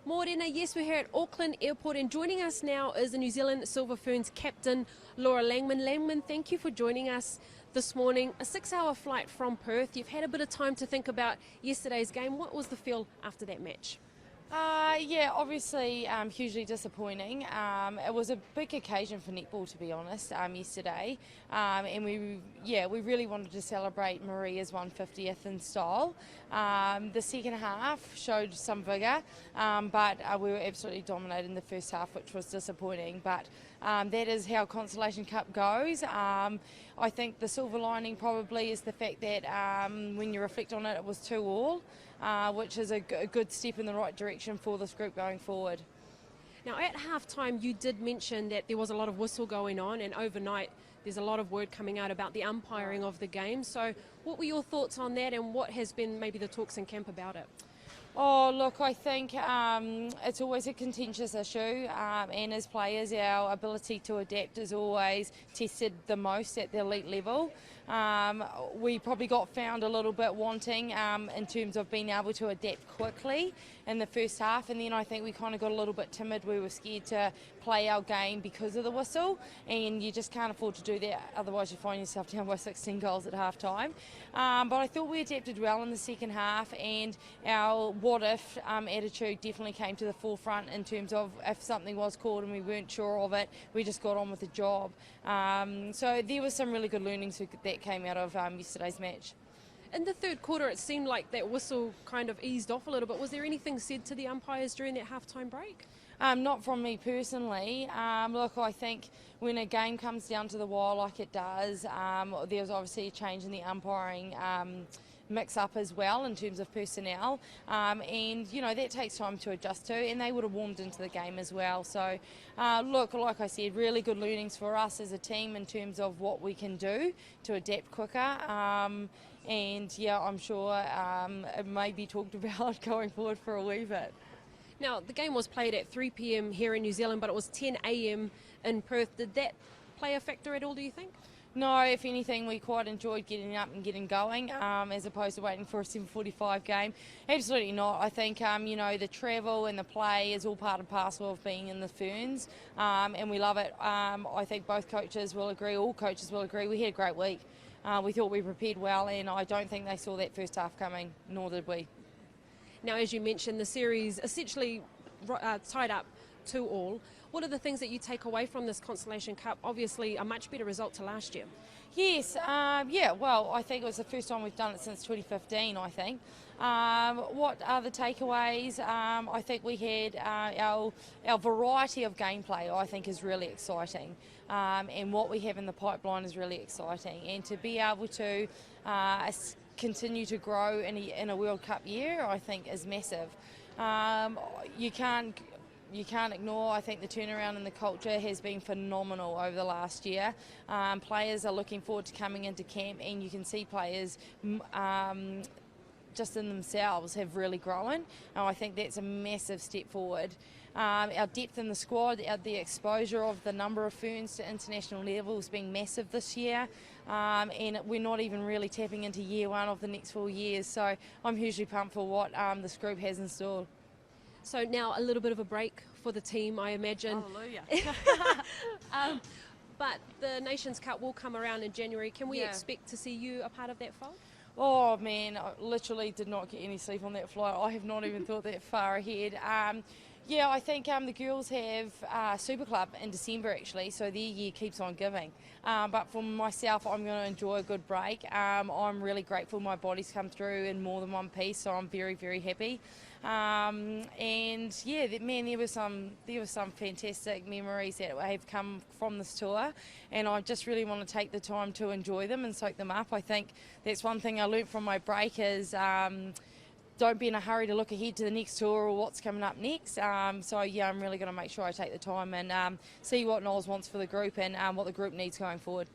Morena, yes, we're here at Auckland Airport, and joining us now is the New Zealand Silver Ferns captain, Laura Langman. Langman, thank you for joining us this morning. A 6-hour flight from Perth. You've had a bit of time to think about yesterday's game. What was the feel after that match? Yeah, obviously hugely disappointing. It was a big occasion for netball, to be honest, yesterday, and we really wanted to celebrate Maria's 150th in style. The second half showed some vigour, but we were absolutely dominated in the first half, which was disappointing. But that is how Consolation Cup goes. I think the silver lining probably is the fact that when you reflect on it, it was 2-2. Which is a good step in the right direction for this group going forward. Now, at halftime, you did mention that there was a lot of whistle going on, and overnight there's a lot of word coming out about the umpiring of the game. So what were your thoughts on that, and what has been maybe the talks in camp about it? Oh, look, I think it's always a contentious issue, and as players, our ability to adapt is always tested the most at the elite level. We probably got found a little bit wanting in terms of being able to adapt quickly in the first half, and then I think we kind of got a little bit timid. We were scared to play our game because of the whistle, and you just can't afford to do that, otherwise you find yourself down by 16 goals at half time. But I thought we adapted well in the second half, and our what-if attitude definitely came to the forefront in terms of if something was called and we weren't sure of it, we just got on with the job. So there were some really good learnings that came out of yesterday's match. In the third quarter, it seemed like that whistle kind of eased off a little bit. Was there anything said to the umpires during that halftime break? Not from me personally. Look, I think when a game comes down to the wire like it does, there's obviously a change in the umpiring mix up as well in terms of personnel, and you know that takes time to adjust to, and they would have warmed into the game as well. So look, like I said, really good learnings for us as a team in terms of what we can do to adapt quicker, and yeah, I'm sure it may be talked about going forward for a wee bit. Now, the game was played at 3 p.m. here in New Zealand, but it was 10 a.m. in Perth. Did that play a factor at all, do you think? No, if anything, we quite enjoyed getting up and getting going, as opposed to waiting for a 7:45 game. Absolutely not. I think you know, the travel and the play is all part and parcel of being in the Ferns, and we love it. I think both coaches will agree, all coaches will agree, we had a great week. We thought we prepared well, and I don't think they saw that first half coming, nor did we. Now, as you mentioned, the series essentially tied up 2-2. What are the things that you take away from this Consolation Cup? Obviously, a much better result to last year. Yes, yeah, well, I think it was the first time we've done it since 2015, I think. What are the takeaways? I think we had our variety of gameplay, I think, is really exciting. And what we have in the pipeline is really exciting. And to be able to continue to grow in a World Cup year, I think, is massive. You can't ignore, I think, the turnaround in the culture has been phenomenal over the last year. Players are looking forward to coming into camp, and you can see players just in themselves have really grown, and I think that's a massive step forward. Our depth in the squad, the exposure of the number of Ferns to international level has been massive this year, and we're not even really tapping into year one of the next 4 years, so I'm hugely pumped for what this group has in store. So now a little bit of a break for the team, I imagine. Hallelujah. But the Nations Cup will come around in January. Can we expect to see you a part of that fold? Oh man, I literally did not get any sleep on that flight. I have not even thought that far ahead. Yeah, I think the girls have Super Club in December actually, so their year keeps on giving. But for myself, I'm going to enjoy a good break. I'm really grateful my body's come through in more than one piece, so I'm very, very happy. And yeah, man, there were some fantastic memories that have come from this tour, and I just really want to take the time to enjoy them and soak them up. I think that's one thing I learnt from my break is don't be in a hurry to look ahead to the next tour or what's coming up next. So yeah, I'm really going to make sure I take the time and see what Knowles wants for the group and what the group needs going forward.